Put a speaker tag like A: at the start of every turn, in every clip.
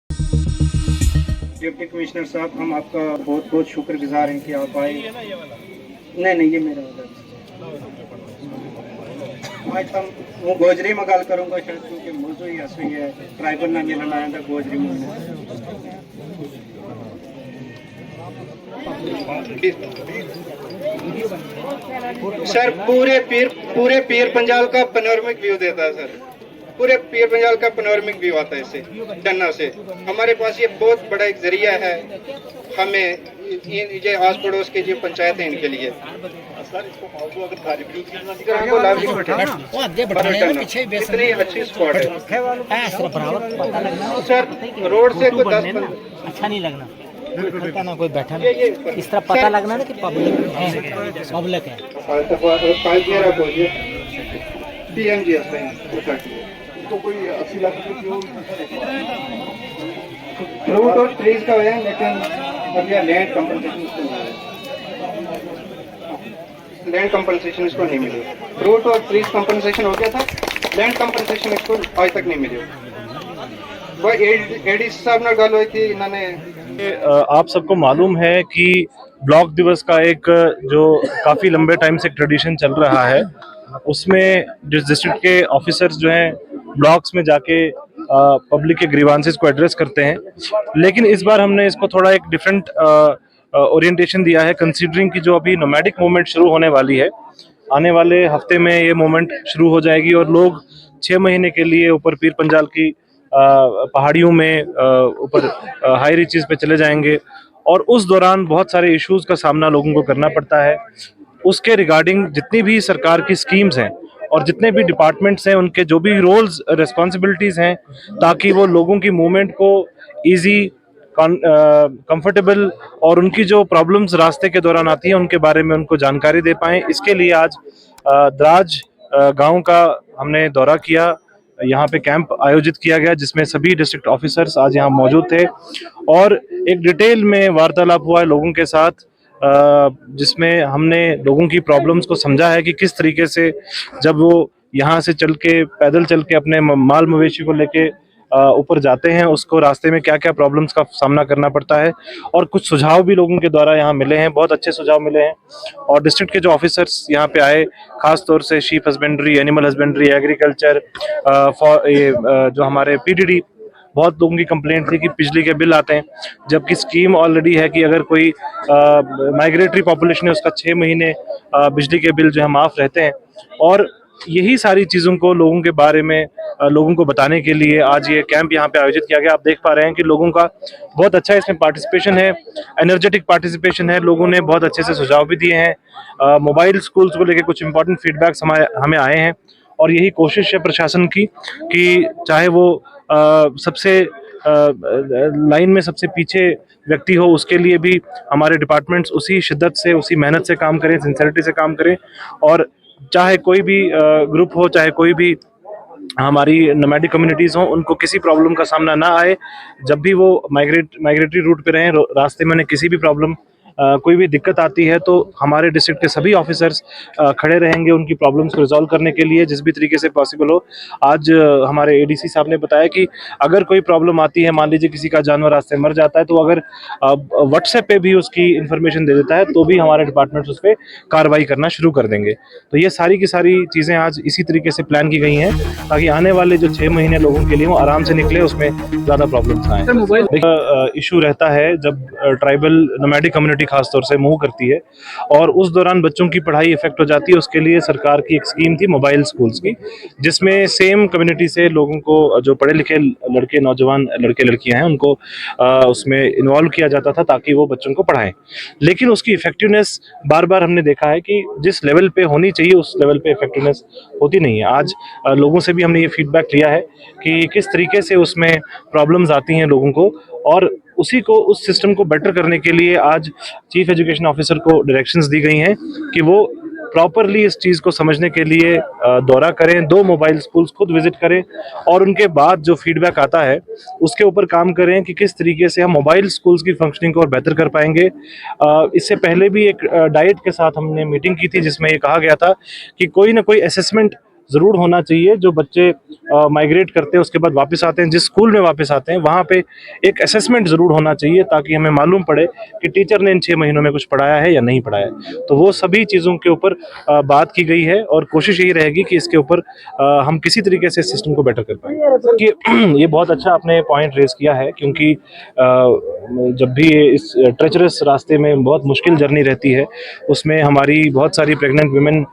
A: Deputy commissioner साहब, हम आपका बहुत बहुत शुक्रगुजार हैं कि आप आए। नहीं नहीं, ये मेरा वाला आज हम वो गोजरी में गल करूँगा शायद, क्योंकि मौजू ही ऐसी है ट्राइबल ना मिलना आया था गोजरी में। सर पूरे पीर पंजाल का पैनोरमिक व्यू देता है सर, पूरे पीर पंजाल का पैनोरमिक व्यू आता है इससे चन्ना से। हमारे पास ये बहुत बड़ा एक जरिया है हमें ये आस पड़ोस के जो पंचायत है इनके लिए। इतनी अच्छी स्पॉट है सर, रोड से कोई 10
B: अच्छा नहीं लगना ना कोई बैठा ना इस तरह पता लगना ना कि पब्लिक है।
A: तो कोई 80 लाख रूट और ट्रीज का है, लेकिन अब यह लैंड कंपनसेशन इसको नहीं मिली। रूट और ट्रीज कंपनसेशन हो गया था, लैंड कंपनसेशन इसको आज तक नहीं मिली। वो एडी साहब ने गल हुई थी, इन्होंने
C: आप सबको मालूम है कि ब्लॉक दिवस का एक जो काफ़ी लंबे टाइम से ट्रेडिशन चल रहा है, उसमें डिस्ट्रिक्ट के ऑफिसर्स जो हैं ब्लॉक्स में जाके पब्लिक के ग्रीवांसेस को एड्रेस करते हैं। लेकिन इस बार हमने इसको थोड़ा एक डिफरेंट ओरिएंटेशन दिया है, कंसीडरिंग कि जो अभी नोमैडिक मूवमेंट शुरू होने वाली है, आने वाले हफ्ते में ये मूवमेंट शुरू हो जाएगी और लोग 6 महीने के लिए ऊपर पीर पंजाल की पहाड़ियों में ऊपर हाई रीचेस पे चले जाएंगे और उस दौरान बहुत सारे इश्यूज का सामना लोगों को करना पड़ता है। उसके रिगार्डिंग जितनी भी सरकार की स्कीम्स हैं और जितने भी डिपार्टमेंट्स हैं, उनके जो भी रोल्स रिस्पॉन्सिबिलिटीज़ हैं, ताकि वो लोगों की मूवमेंट को ईजी कंफर्टेबल और उनकी जो प्रॉब्लम्स रास्ते के दौरान आती हैं उनके बारे में उनको जानकारी दे पाएँ। इसके लिए आज द्राज गांव का हमने दौरा किया, यहाँ पे कैंप आयोजित किया गया जिसमें सभी डिस्ट्रिक्ट ऑफिसर्स आज यहाँ मौजूद थे और एक डिटेल में वार्तालाप हुआ है लोगों के साथ, जिसमें हमने लोगों की प्रॉब्लम्स को समझा है कि किस तरीके से जब वो यहाँ से पैदल चल के अपने माल मवेशी को लेके ऊपर जाते हैं, उसको रास्ते में क्या क्या प्रॉब्लम्स का सामना करना पड़ता है। और कुछ सुझाव भी लोगों के द्वारा यहाँ मिले हैं, बहुत अच्छे सुझाव मिले हैं। और डिस्ट्रिक्ट के जो ऑफिसर्स यहाँ पे आए, खास तौर से sheep husbandry, animal husbandry, agriculture, जो हमारे पीडीडी, बहुत लोगों की कंप्लेंट थी कि बिजली के बिल आते हैं, जबकि स्कीम ऑलरेडी है कि अगर कोई माइग्रेटरी पॉपुलेशन है उसका 6 महीने बिजली के बिल जो है माफ़ रहते हैं। और यही सारी चीज़ों को लोगों के बारे में लोगों को बताने के लिए आज ये कैंप यहाँ पे आयोजित किया गया। आप देख पा रहे हैं कि लोगों का बहुत अच्छा इसमें पार्टिसिपेशन है, एनर्जेटिक पार्टिसिपेशन है, लोगों ने बहुत अच्छे से सुझाव भी दिए हैं। मोबाइल स्कूल्स को लेकर कुछ इंपॉर्टेंट फीडबैक्स हमें आए हैं और यही कोशिश है प्रशासन की कि चाहे वो सबसे लाइन में सबसे पीछे व्यक्ति हो, उसके लिए भी हमारे डिपार्टमेंट्स उसी शिद्दत से, उसी मेहनत से काम करें, सिंसेरिटी से काम करें। और चाहे कोई भी ग्रुप हो, चाहे कोई भी हमारी नोमैडिक कम्युनिटीज़ हों, उनको किसी प्रॉब्लम का सामना ना आए। जब भी वो माइग्रेटरी रूट पे रहें, रास्ते में उन्हें किसी भी प्रॉब्लम कोई भी दिक्कत आती है तो हमारे डिस्ट्रिक्ट के सभी ऑफिसर्स खड़े रहेंगे उनकी प्रॉब्लम्स को रिजॉल्व करने के लिए जिस भी तरीके से पॉसिबल हो। आज हमारे एडीसी साहब ने बताया कि अगर कोई प्रॉब्लम आती है, मान लीजिए किसी का जानवर रास्ते मर जाता है, तो अगर व्हाट्सएप पे भी उसकी इन्फॉर्मेशन दे देता है तो भी हमारे डिपार्टमेंट्स उस पर कार्रवाई करना शुरू कर देंगे। तो ये सारी की सारी चीज़ें आज इसी तरीके से प्लान की गई हैं ताकि आने वाले जो 6 महीने लोगों के लिए वो आराम से निकले, उसमें ज़्यादा प्रॉब्लम्स ना आए। इशू रहता है जब ट्राइबल नोमैडिक कम्युनिटी खासतौर से मूव करती है और उस दौरान बच्चों की पढ़ाई इफेक्ट हो जाती है। उसके लिए सरकार की एक स्कीम थी मोबाइल स्कूल्स की, जिसमें सेम कम्युनिटी से लोगों को, जो पढ़े लिखे लड़के, नौजवान लड़के लड़कियां हैं, उनको उसमें इन्वॉल्व किया जाता था ताकि वो बच्चों को पढ़ाएं। लेकिन उसकी इफेक्टिवनेस बार बार हमने देखा है कि जिस लेवल पे होनी चाहिए उस लेवल पे इफेक्टिवनेस होती नहीं है। आज लोगों से भी हमने ये फीडबैक लिया है कि किस तरीके से उसमें प्रॉब्लम्स आती हैं लोगों को, और उसी को, उस सिस्टम को बेटर करने के लिए आज चीफ एजुकेशन ऑफिसर को डायरेक्शंस दी गई हैं कि वो प्रॉपरली इस चीज़ को समझने के लिए दौरा करें, 2 मोबाइल स्कूल्स खुद विजिट करें और उनके बाद जो फीडबैक आता है उसके ऊपर काम करें कि किस तरीके से हम मोबाइल स्कूल्स की फंक्शनिंग को और बेहतर कर पाएंगे। इससे पहले भी एक डाइट के साथ हमने मीटिंग की थी जिसमें ये कहा गया था कि कोई ना कोई असेसमेंट ज़रूर होना चाहिए। जो बच्चे माइग्रेट करते हैं उसके बाद वापस आते हैं, जिस स्कूल में वापस आते हैं वहाँ पे एक असेसमेंट ज़रूर होना चाहिए, ताकि हमें मालूम पड़े कि टीचर ने इन 6 महीनों में कुछ पढ़ाया है या नहीं पढ़ाया है। तो वो सभी चीज़ों के ऊपर बात की गई है और कोशिश यही रहेगी कि इसके ऊपर हम किसी तरीके से सिस्टम को बेटर कर पाए। कि ये बहुत अच्छा आपने पॉइंट रेज किया है, क्योंकि जब भी इस ट्रेचरस रास्ते में बहुत मुश्किल जर्नी रहती है, उसमें हमारी बहुत सारी प्रेग्नेंट वुमेन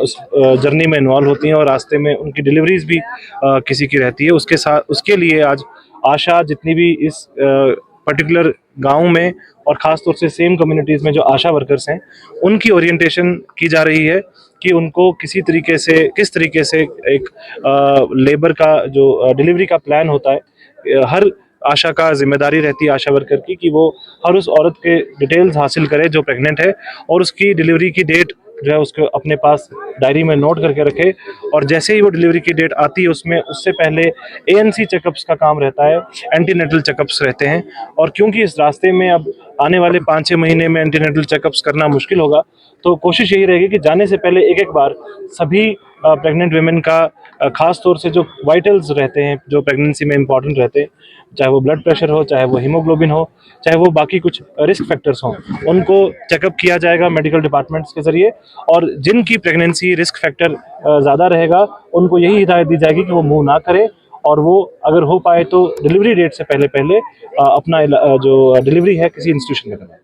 C: उस जर्नी में इन्वॉल्व होती हैं और रास्ते में उनकी डिलीवरीज भी किसी की रहती है। उसके साथ उसके लिए आज आशा जितनी भी इस पर्टिकुलर गांव में और ख़ास तौर से सेम कम्युनिटीज़ में जो आशा वर्कर्स हैं, उनकी ओरिएंटेशन की जा रही है कि उनको किस तरीके से एक लेबर का जो डिलीवरी का प्लान होता है, हर आशा का जिम्मेदारी रहती है आशा वर्कर की कि वो हर उस औरत के डिटेल्स हासिल करे जो प्रेग्नेंट है, और उसकी डिलीवरी की डेट जो है उसको अपने पास डायरी में नोट करके रखे, और जैसे ही वो डिलीवरी की डेट आती है उसमें उससे पहले एएनसी चेकअप्स का काम रहता है, एंटीनेटल चेकअप्स रहते हैं। और क्योंकि इस रास्ते में अब आने वाले 5-6 महीने में एंटीनेटल चेकअप्स करना मुश्किल होगा, तो कोशिश यही रहेगी कि जाने से पहले एक बार सभी प्रेग्नेंट वुमेन का खास तौर से जो वाइटल्स रहते हैं, जो प्रेगनेंसी में इंपॉर्टेंट रहते हैं, चाहे वो ब्लड प्रेशर हो, चाहे वो हीमोग्लोबिन हो, चाहे वो बाकी कुछ रिस्क फैक्टर्स हों, उनको चेकअप किया जाएगा मेडिकल डिपार्टमेंट्स के ज़रिए। और जिनकी प्रेगनेंसी रिस्क फैक्टर ज़्यादा रहेगा, उनको यही हिदायत दी जाएगी कि वो मूव ना करें, और वो अगर हो पाए तो डिलीवरी डेट से पहले अपना जो डिलीवरी है किसी इंस्टीट्यूशन में कराएं।